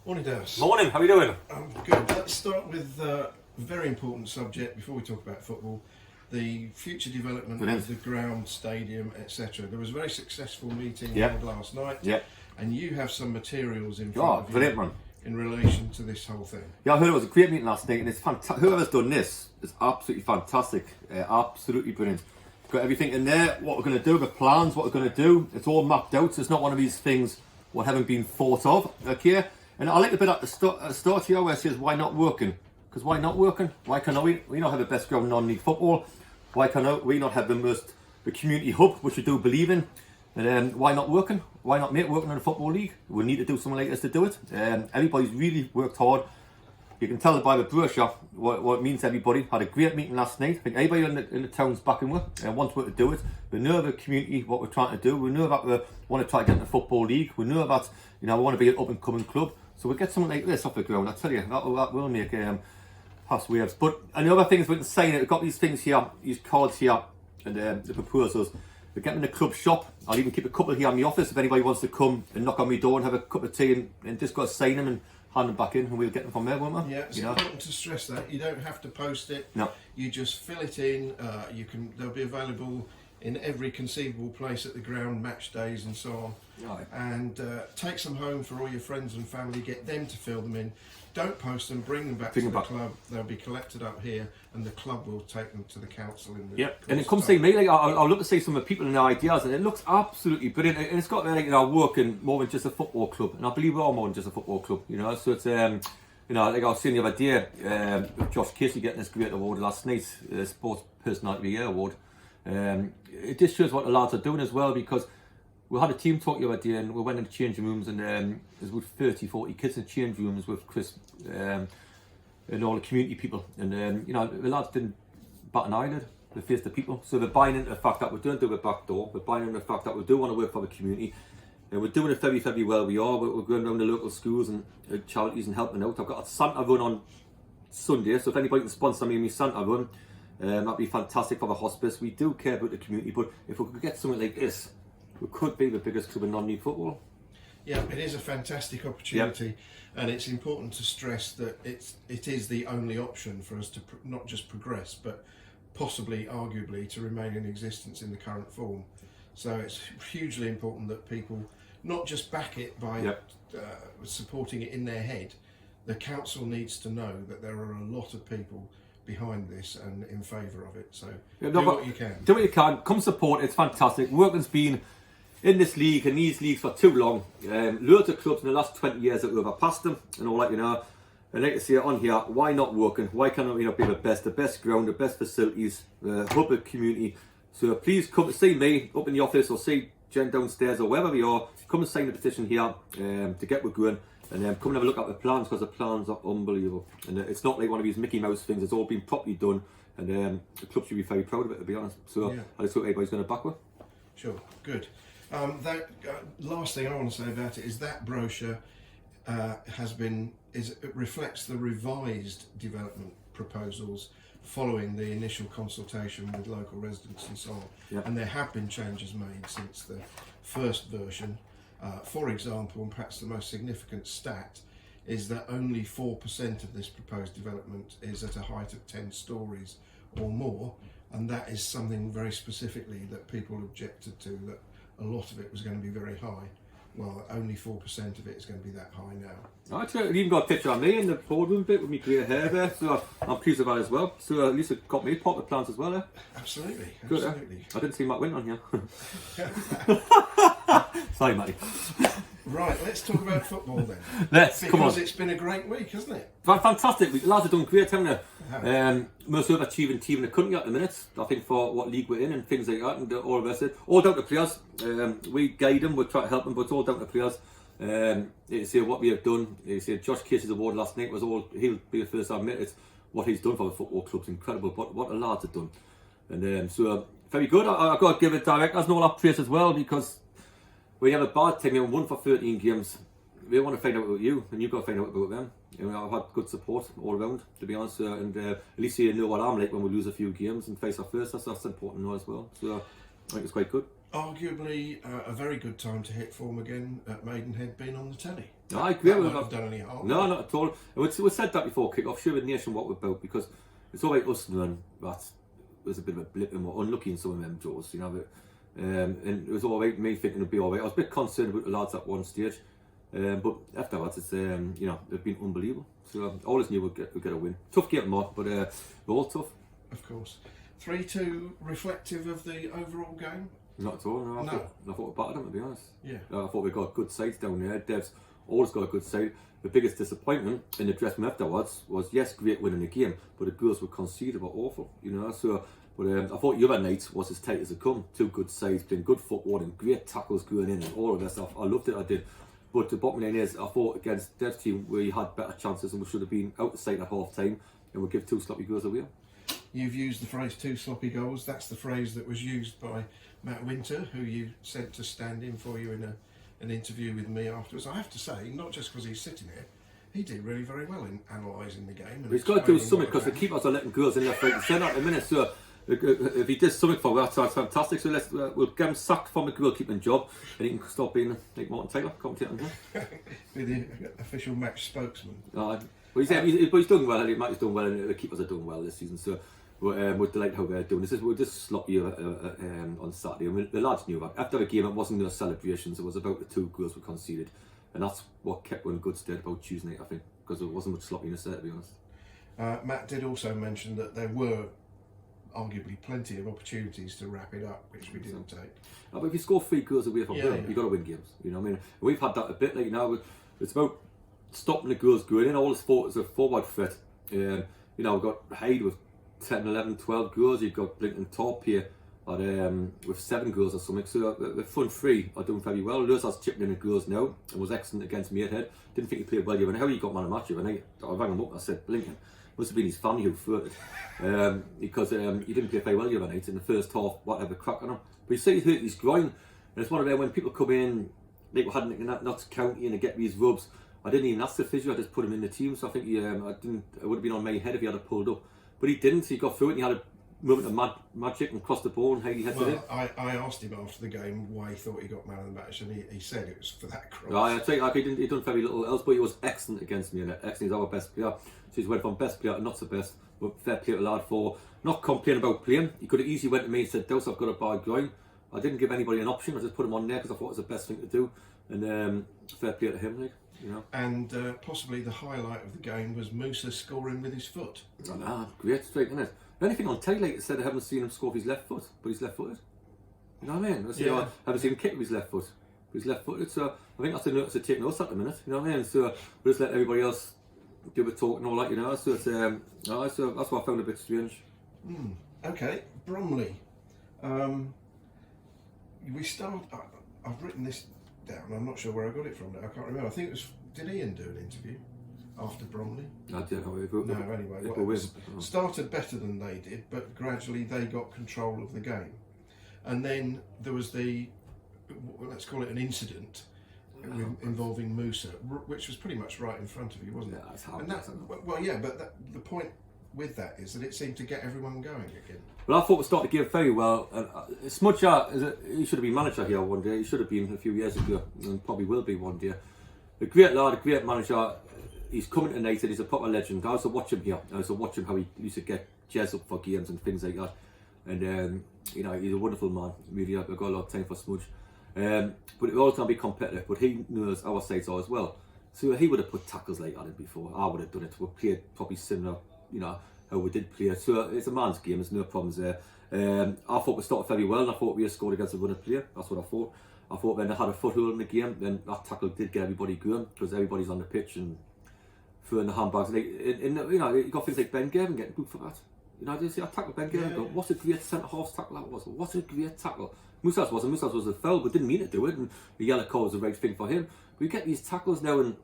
Morning, Dowse. Morning, how are you doing? I'm good. Let's start with a very important subject before we talk about football. The future development of the ground, stadium, etc. There was a very successful meeting held last night, and you have some materials in front of you in relation to this whole thing. Yeah, I heard it was a great meeting last night, and it's fantastic. Whoever's done this is absolutely fantastic, absolutely brilliant. Got everything in there, what we're going to do, the plans, what we're going to do. It's all mapped out, so it's not one of these things what haven't been thought of. Okay, and I like the bit at the start here where it says, why not working? Because why not working? Why can't we not have the best ground in non-league football? Why can't we not have the community hub, which we do believe in? And why not working? Why not make working in a football league? We need to do something like this to do it. Everybody's really worked hard. You can tell by the brochure what it means to everybody. Had a great meeting last night. I think everybody in the town's backing with and wants to do it. We know the community, what we're trying to do. We know that we want to try to get in the football league. We know that we want to be an up and coming club. So we'll get something like this off the ground. I tell you, that will make past waves. But and the other things we can say, we've got these things here, these cards here, and the proposals. We're getting in the club shop. I'll even keep a couple here in the office if anybody wants to come and knock on my door and have a cup of tea and just go sign them and hand them back in, and we'll get them from there, won't we? Yeah, it's important to stress that you don't have to post it. No, you just fill it in. They'll be available in every conceivable place at the ground, match days and so on. Right. And take some home for all your friends and family. Get them to fill them in. Don't post them. Bring them back to the club. They'll be collected up here, and the club will take them to the council. And it comes to me. Like I'll look to see some of the people and the ideas, and it looks absolutely brilliant. And it's got working more than just a football club, and I believe we are more than just a football club. So it's like I was saying the other day, Josh Casey getting this great award last night, Sports Personality of the Year award. It just shows what the lads are doing as well, because we had a team talk the other day and we went into changing rooms, and there's about 30-40 kids in change rooms with Chris and all the community people, and the lads didn't bat an eyelid. They faced the people, so they're buying into the fact that we don't do a back door. We're buying into the fact that we do want to work for the community, and we're doing it very, very well. We're going around the local schools and charities and helping out. I've got a Santa run on Sunday, so if anybody can sponsor me in my Santa run, that'd be fantastic for the hospice. We do care about the community, but if we could get something like this, we could be the biggest club in non-league football. Yeah, it is a fantastic opportunity, and it's important to stress that it is the only option for us to not just progress, but possibly, arguably, to remain in existence in the current form. So it's hugely important that people not just back it by supporting it in their head. The council needs to know that there are a lot of people behind this and in favour of it. So do what you can. Do what you can. Come support. It's fantastic. Working's been in this league and these leagues for too long. Loads of clubs in the last 20 years that we've overpassed them and all that, And like to see it on here, why not working? Why can't we not be the best ground, the best facilities, the hub of community? So please come to see me up in the office, or see Jen downstairs, or wherever we are. Come and sign the petition here to get we're going. And come and have a look at the plans, because the plans are unbelievable. And it's not like one of these Mickey Mouse things. It's all been properly done, and the club should be very proud of it, to be honest. So I just hope everybody's going to back with. Sure, good. Last thing I want to say about it is that brochure it reflects the revised development proposals following the initial consultation with local residents and so on. And there have been changes made since the first version. For example, and perhaps the most significant stat, is that only 4% of this proposed development is at a height of 10 stories or more, and that is something very specifically that people objected to, that a lot of it was going to be very high. Well, only 4% of it is going to be that high now. I've even got a picture of me in the boardroom bit with my grey hair there, so I'm pleased with that as well. So at least it got me part of the plans as well. Absolutely, good, absolutely. I didn't see Matt Wint on here. Sorry, Matty. Right, let's talk about football then. Come on. Because it's been a great week, hasn't it? Fantastic. The lads have done great, haven't they? Most overachieving team in the country at the minute, I think, for what league we're in and things like that, and all the rest of it. All down to players. We guide them, we try to help them, but it's all down to players. You see what we have done. You see Josh Casey's award last night was all, he'll be the first to admit it, what he's done for the football club's incredible, but what the lads have done. And so, very good. I've got to give it directors and all that praise as well, because we have a bad team, we won for 13 games. We want to find out about you, and you've got to find out about them. I've had good support all around, to be honest, and at least you know what I'm like when we lose a few games and face our first. That's important to know as well. So I think it's quite good. Arguably a very good time to hit form again at Maidenhead, being on the telly. I agree That with won't that. have done any harm. No, not at all. And we said that before kick-off, sure, the nation what we're about, because it's all right us knowing that was a bit of a blip and we're unlucky in some of them draws, you know. But, and it was all right, me thinking it'd be all right. I was a bit concerned about the lads at one stage, but afterwards, it's you know, they've been unbelievable. So always knew we'd get a win. Tough game, more, but we're all tough. Of course. 3-2 reflective of the overall game? Not at all. No, I thought we battered them, to be honest. Yeah. I thought we got good sides down there. Dev's always got a good side. The biggest disappointment in the dressing room afterwards was, yes, great winning the game, but the goals were conceded were awful, you know. So, but I thought the other night was as tight as it come. Two good sides, playing good football and great tackles going in and all of that stuff. I loved it, I did. But the bottom line is, I thought against Dev's team we had better chances and we should have been out the side at half time and we give two sloppy goals away. You've used the phrase two sloppy goals. That's the phrase that was used by Matt Winter, who you sent to stand in for you in an interview with me afterwards. I have to say, not just because he's sitting here, he did really very well in analysing the game. And he's got to do explaining something what because the happened. keepers are letting goals in left, right and centre at the minute. So if he does something for that, that's fantastic. So we'll get him sacked from the goalkeeping job and he can stop being like Martin Taylor, commentating. Be the official match spokesman. But he's doing well. He's doing well, and the keepers are doing well this season. So we're delighted how they're doing. We're just sloppy on Saturday. I mean, the lads knew that. After the game, it wasn't no celebrations. It was about the two goals we conceded, and that's what kept one good stead about Tuesday night, I think, because there wasn't much sloppiness there, to be honest. Matt did also mention that there were arguably plenty of opportunities to wrap it up, which we didn't take. But if you score 3 goals away from home, yeah. you've got to win games. You know what I mean? We've had that a bit. Like now, it's about stopping the goals going in. All this as a forward threat. You know, we've got Hyde with 10, 11, 12 goals. You've got Blinton Top here with 7 goals or something. So the front three are doing very well. Lewis has chipped in the goals now and was excellent against Maidenhead. Didn't think he played well. How he got man of the match? I rang him up and I said, Blinken. Must have been his family who threw it because he didn't play very well the other night in the first half, whatever crack on him. But he said he hurt his groin, and it's one of them when people come in, like we had in Notts County, and they get these rubs. I didn't even ask the physio, I just put him in the team, so I think it would have been on my head if he had it pulled up. But he didn't, he got through it and he had a moment of magic and crossed the ball and how he headed it. I asked him after the game why he thought he got man of the match, and he said it was for that cross. Right, I'd say he'd done very little else, but he was excellent against me, and excellent. He's our best player. So he's went from best player to not so best, but fair play to the lad for not complaining about playing. He could have easily went to me and said, Dowse, I've got a bad groin. I didn't give anybody an option, I just put him on there because I thought it was the best thing to do, and fair play to him, like, you know. And possibly the highlight of the game was Musa scoring with his foot. Great strike, isn't it? Anything on telly, like I said, I haven't seen him score with his left foot, but he's left-footed. You know what I mean? I haven't seen him kick with his left foot, but he's left-footed. So I think that's a notice to take notice at the minute. You know what I mean? So we'll just let everybody else do the talk and all that, you know. So it's so that's what I found a bit strange. Okay, Bromley. We start. I've written this down. I'm not sure where I got it from now. I can't remember. I think it was. Did Ian do an interview after Bromley? I don't know. No, anyway, started better than they did, but gradually they got control of the game. And then there was let's call it an incident involving Musa, which was pretty much right in front of you, wasn't it? Yeah, that's hard. But the point with that is that it seemed to get everyone going again. Well, I thought we started the game very well. And Smudger, he should have been manager here one day. He should have been a few years ago, and probably will be one day. A great lad, a great manager. He's coming to United. He's a proper legend. I also watch him here. I also watch him how he used to get jazz up for games and things like that. And you know, he's a wonderful man. Really, I've got a lot of time for Smudge. But we're always going to be competitive. But he knows our sides are as well. So he would have put tackles like that in before. I would have done it. We played probably similar, you know, how we did play. So it's a man's game. There's no problems there. I thought we started very well, and I thought we scored against a running player. That's what I thought. I thought when they had a foothold in the game, then that tackle did get everybody going because everybody's on the pitch and throwing the handbags. You know, you got things like Ben Gavin getting booked for that. You know, did you see that tackle Ben Gavin? Yeah. What a great centre-half tackle that was. What a great tackle. Musa's was a foul, but didn't mean to do it, and the yellow card was the right thing for him. But you get these tackles now, and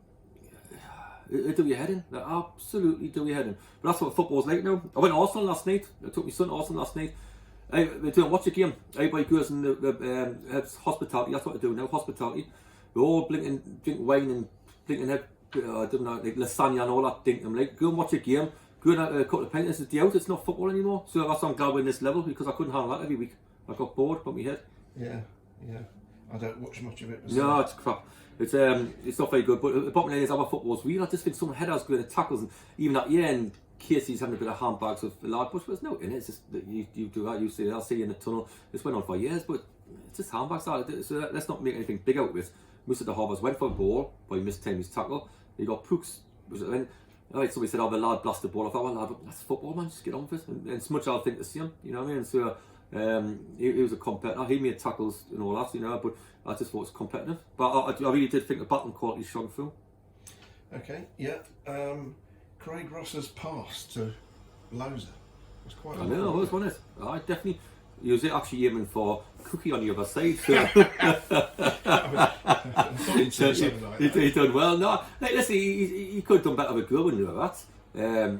they do your head in. They absolutely do your head in. But that's what football's like now. I went to Arsenal last night. I took my son to Arsenal last night. They don't watch a game. Everybody goes in the hospitality. That's what they do now. Hospitality. We're all drink wine and blinking head. I don't know, like lasagna and all that. Dink them. Like, go and watch a game. Go and have a couple of pints. It's a day out. It's not football anymore. So that's why I'm glad we're in this level because I couldn't handle that every week. I got bored. Put my head. Yeah. Yeah, I don't watch much of it. No, it's crap. It's not very good. But the bottom line is, our football's real. I just think some headers going to tackles, and even at the end, Casey's having a bit of handbags with the lad. But there's no in it. It's just that you do that. You see, I'll see you in the tunnel. This went on for years, but it's just handbags. So let's not make anything big out of it. Most of the Harvers went for a ball, but he mistimed his tackle. You got Pooks. Somebody said, "Oh, the lad blasted the ball." I thought, "Well, lad, that's football, man. Just get on with it." And it's much I think the same. You know what I mean? So. He was a competitor. He made tackles and all that, you know. But I just thought it was competitive. But I really did think the batting quality shone through. Okay, yeah. Craig Ross's pass to Loza was quite. I know, it was, wasn't it? I definitely. He was actually aiming for Cookie on the other side. So. He done well. No, listen, he could have done better with goal, you know that.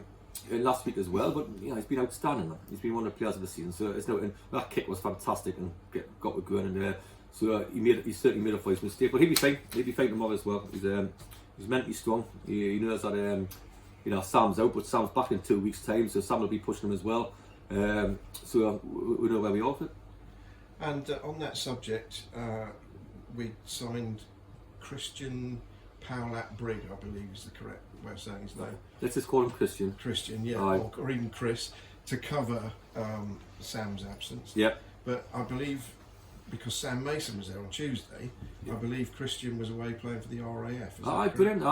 Last week as well, but you know, he's been outstanding. He's been one of the players of the season. So it's no, and that kick was fantastic and got with going in there. So he certainly made up for his mistake. But he'll be fine. He'll be fine tomorrow as well. He's mentally strong. He knows that you know, Sam's out, but Sam's back in 2 weeks' time, so Sam will be pushing him as well. So we know where we are with it. And on that subject, we signed Christian Powlat-Brigg, I believe is the correct way of saying his name. Let's just call him Christian. Christian, yeah, or even Chris, to cover Sam's absence. Yep. But I believe, because Sam Mason was there on Tuesday, I believe Christian was away playing for the RAF. Brilliant.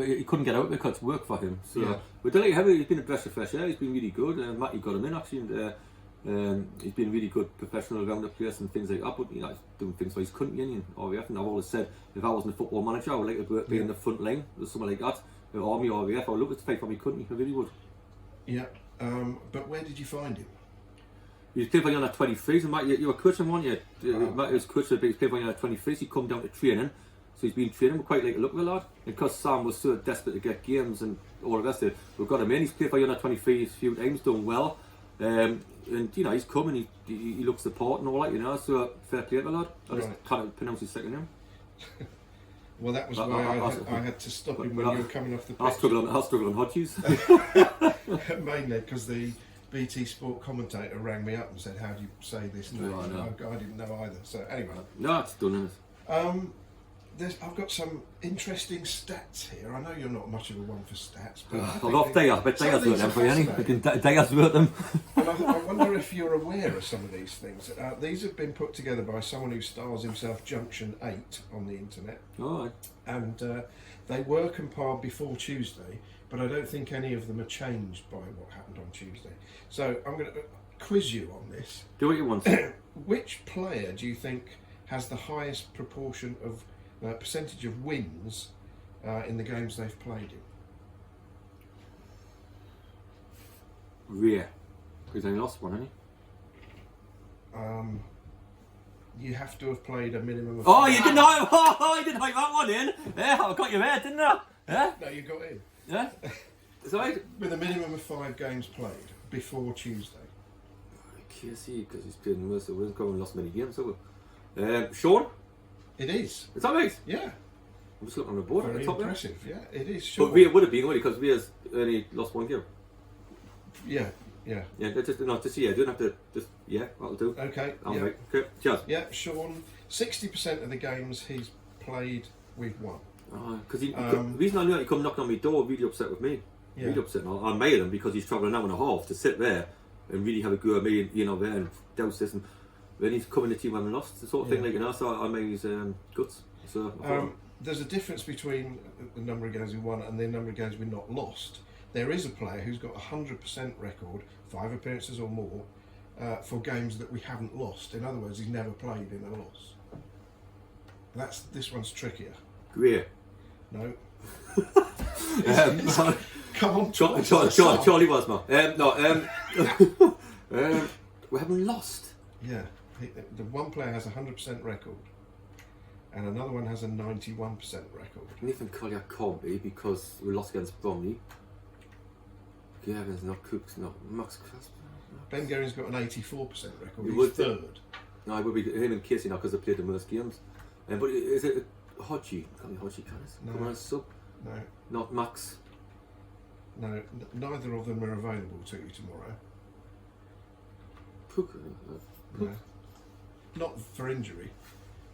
He couldn't get out because it's work for him. So yeah. We're delighted. He's been a breath of fresh air. He's been really good. Matty got him in actually, and he's been really good professional around the place and things like that. But you know, he's doing things for his country and RAF. And I've always said, if I wasn't a football manager, I would like to be in the front line or something like that. The Army or RAF. I would look to fight for my country. I really would. Yeah. But where did you find him? He was playing for you on that 23s, and Matt, you were coaching, weren't you? Matt was coaching, but he was playing for you on that 23s. He come down to training, so he's been training. We quite like the look of the lad. And because Sam was so desperate to get games and all the rest of it, we've got him in. He's played for you on that 23s a few times, done well. And you know, he's coming, he looks the part and all that, you know, so fair play to the lad. I just can't pronounce his second name. Well, that was why I had to stop him when you were coming off the pitch. I'll struggle on Hodges. Mainly because the BT Sport commentator rang me up and said, "How do you say this name?" I didn't know either. So anyway, no, it's done, isn't it? I've got some interesting stats here. I know you're not much of a one for stats, but I love Daya. But Daya's wrote them for you, Daya's wrote them. But I wonder if you're aware of some of these things. These have been put together by someone who styles himself Junction 8 on the internet. Oh, and they were compiled before Tuesday, but I don't think any of them are changed by what happened on Tuesday. So I'm going to quiz you on this. Do what you want. Which player do you think has the highest proportion of percentage of wins in the games they've played in? Rhea. He's only lost one, hasn't he? You have to have played a minimum of. Oh, you didn't know. Oh, you didn't like that one in. Yeah, I got you there, didn't I? Yeah. No, you got in. Yeah. Is that right? With a minimum of 5 games played before Tuesday. I can't see because he's played most of the and lost many games. So, Sean. It is. Is that right? Yeah. I'm just looking on the board. Very top impressive. There. Yeah, it is. But Rhea would have been, because Rhea's only lost 1 game. Yeah. Yeah, just you don't have to that'll do. Okay. Right. Okay, cheers. Yeah, Sean, 60% of the games he's played, we've won. Because the reason I knew he come knocking on my door, really upset with me. Yeah. Really upset. I mailed him because he's travelling an hour and a half to sit there and really have a go at me, you know, there and Dowse this, and then he's coming to the team when we lost, the sort of thing, like, you know. So I made his guts. So there's a difference between the number of games we won and the number of games we've not lost. There is a player who's got a 100% record, 5 appearances or more, for games that we haven't lost. In other words, he's never played in a loss. This one's trickier. Greer. No. Come on, Charlie Wasmer. We haven't lost. Yeah, the one player has a 100% record, and another one has a 91% record. Nathan Collier can't be because we lost against Bromley. Gavin's not Cooks, not Max Clasper. Ben Gering's got an 84% record. He He's third. No, it would be him and Casey now because they played the most games. But is it Hodgie? Can't be Hodgie, can it? No. Come on, sub. No. Not Max. No, neither of them are available to you tomorrow. Pook. No. Not for injury.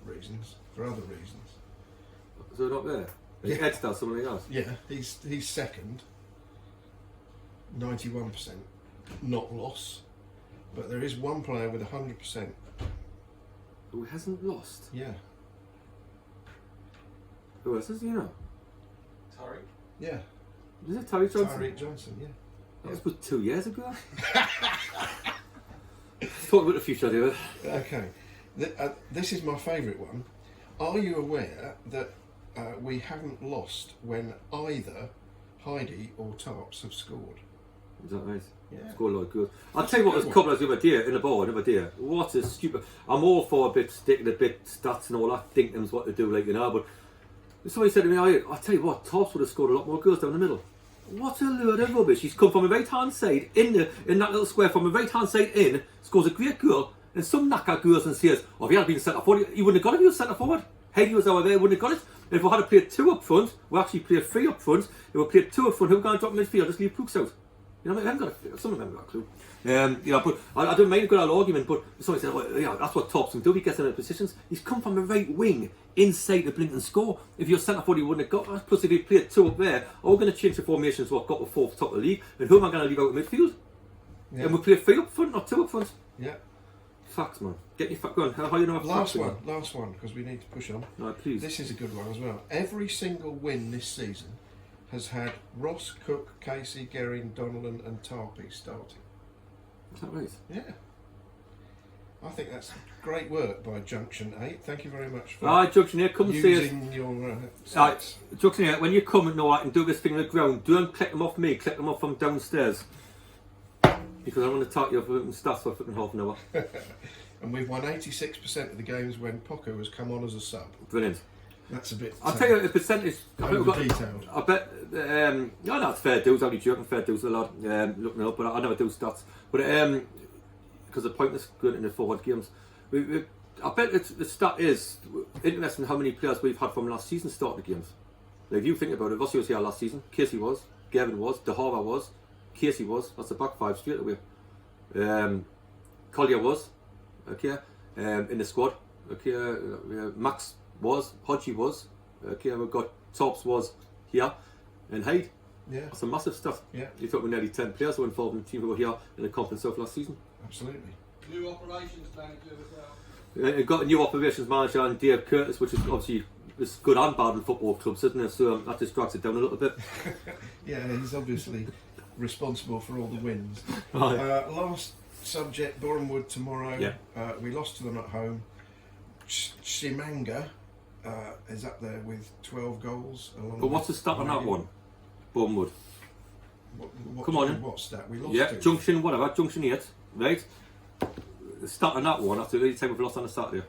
reasons, for other reasons. So not there. Yeah. Ed's does something else. Yeah, he's second. 91% not loss, but there is one player with 100%. Who hasn't lost? Yeah, Who else is, you know? Sorry. yeah. Is it Terry Johnson? Tyreek Johnson, yeah. That was about 2 years ago. Let's talk about the future, David. Okay, this is my favourite one. Are you aware that we haven't lost when either Heidi or Tarps have scored? Is that right? Yeah. Scored a lot of goals. I'll tell you what, there's a couple of the other day in the ball, another day. What a stupid. I'm all for a bit sticking a bit stats and all that, think them's what to do, like, you know, but somebody said to me, I'll tell you what, Tarps would have scored a lot more goals down the middle. What a load of rubbish. He's come from the right hand side in that little square, from the right hand side in, scores a great goal, and some knacker goes and says, oh, if he had been centre forward, he wouldn't have got it if he was centre forward. Heidi was over there, he wouldn't have got it. And if we had played 2 up front, we actually played 3 up front, if we played 2 up front, who going to drop midfield, just leave Brooks out. You know, I haven't got some of them haven't got a clue. You know, but I don't mind a good old argument, but somebody said, well, yeah, that's what Thompson do, he gets in the positions. He's come from the right wing, inside the blink and score. If you're centre forward, he wouldn't have got that. Plus, if he played 2 up there, we're going to change the formation to what got the 4th top of the league, and who am I going to leave out in midfield? Yeah. And we play 3 up front, not 2 up front. Yeah. Facts, man. Get your go on. How you know? Last one, because we need to push on. No, please. This is a good one as well. Every single win this season has had Ross, Cook, Casey, Guerin, Donnellan and Tarpey starting. Is that right? Yeah. I think that's great work by Junction 8. Thank you very much for Junction 8, come and see us. using your stats. Junction 8, when you come and know I can do this thing on the ground, don't click them off me, click them off from downstairs. Because I'm going to talk you off stats for fucking half an hour. And we've won 86% of the games when Poco has come on as a sub. Brilliant. That's a bit. I'll tell you the percentage. I think we've got. Detailed. I bet. No, that's fair dues. I'm only joking. Fair dues a lot. Looking it up, but I never do stats. But because the pointless going into forward games. I bet the stat is interesting how many players we've had from last season starting the games. Like, if you think about it, Vossi was here last season. Casey was. Gavin was. Dehara was. Casey was. That's the back 5 straight away. Collier was. Okay. In the squad. Okay. Max was. Hodgie was. Okay. We've got Tops was here. And Hyde. Yeah. That's some massive stuff. Yeah. You thought we nearly 10 players who were involved in the team who were here in the conference of last season. Absolutely. New operations manager as well. We've got a new operations manager and Dave Curtis, which is obviously it's good and bad in football clubs, isn't it? So that just drags it down a little bit. Yeah, he's obviously responsible for all the wins. Oh, yeah. Last subject, Bournemouth tomorrow. Yeah. We lost to them at home. Shimanga is up there with 12 goals. But what's the stat on that one? Bournemouth. Come on. What stat? We lost Yeah, to? Junction, whatever, Junction 8, right? The stat on that one, after the time we've lost on the Saturday.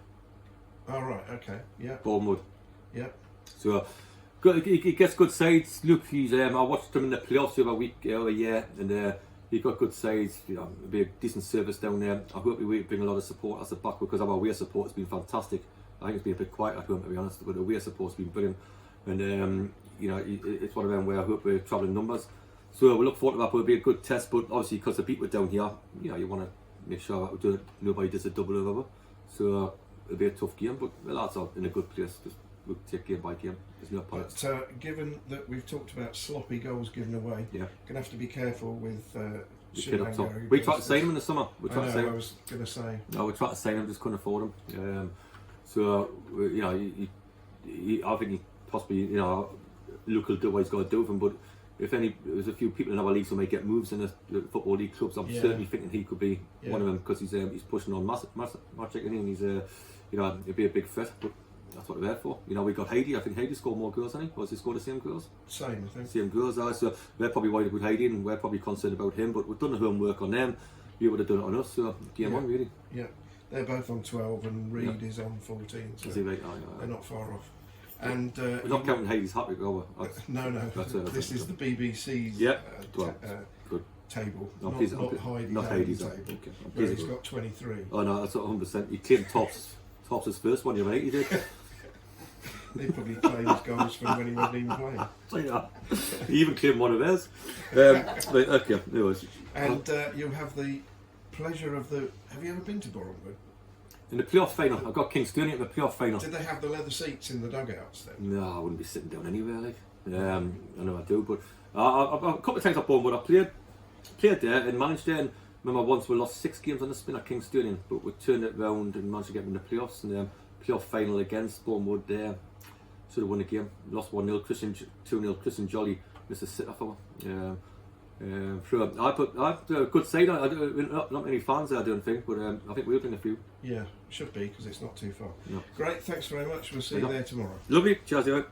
Oh, right, okay. Yeah. Bournemouth. Yeah. So, he gets good sides. Look, he's I watched him in the playoffs the other year, and he got good sides. You know, it'll be a decent service down there. I hope we bring a lot of support as a back, because our away support has been fantastic. I think it's been a bit quiet at home, to be honest, but the away support's been brilliant. And you know, it's one of them where I hope we're travelling numbers. So we look forward to that. But it'll be a good test. But obviously, because the beat were down here, you know, you want to make sure that nobody does a double over. So it'll be a tough game. But the lads are in a good place. Just we'll take game by game. There's no point. But given that we've talked about sloppy goals given away, Yeah. gonna have to be careful with. The kid up top. Shimanga, We tried to sign him in the summer. We tried to sign I him. was gonna say. No, we tried to sign him, just couldn't afford him. So you know, I think he possibly, you know, look will do what he's got to do with him. But if there's a few people in our leagues who may get moves in the football league clubs, I'm certainly thinking he could be one of them, because he's pushing on magic, and he's you know, he'd be a big threat. But that's what we're there for. You know, we got Heidi. I think Heidi scored more goals than he. Was he scored the same goals? Same, I think. Same goals, so we're probably worried about Heidi, and we're probably concerned about him. But we've done the homework on them. You would have done it on us. So game on, really. Yeah, they're both on 12, and Reed is on 14. So Is he right? they're not far off. And We're not counting Heidi's hat trick, are we? no, this is the BBC's Good. table, No, not, please, not Heidi's not Heidi's table. Okay. Where he's got 23. Oh no, that's 100%. He claimed Tops his first one, you right? He did. They probably claimed goals from when he wasn't even playing. So, yeah. He even claimed one of theirs. But, okay, anyways. And you'll have the pleasure of the. Have you ever been to Bournemouth? In the playoff final, I got King's Stirling in the playoff final. Did they have the leather seats in the dugouts then? No, I wouldn't be sitting down anywhere. Like, I know I do, but a couple of times at Bournemouth, I played there and managed there. And remember, once we lost 6 games on the spin at King's Stirling, but we turned it round and managed to get in the playoffs. And playoff final against Bournemouth there, should have won the game. Lost 1-0. 2-0. Christian Jolly missed a sitter for me. Sure, I put a good side on it. Not many fans there, I don't think, but I think we'll bring a few. Yeah, should be because it's not too far. No. Great, thanks very much. We'll see you there tomorrow. Lovely. Cheers, bye.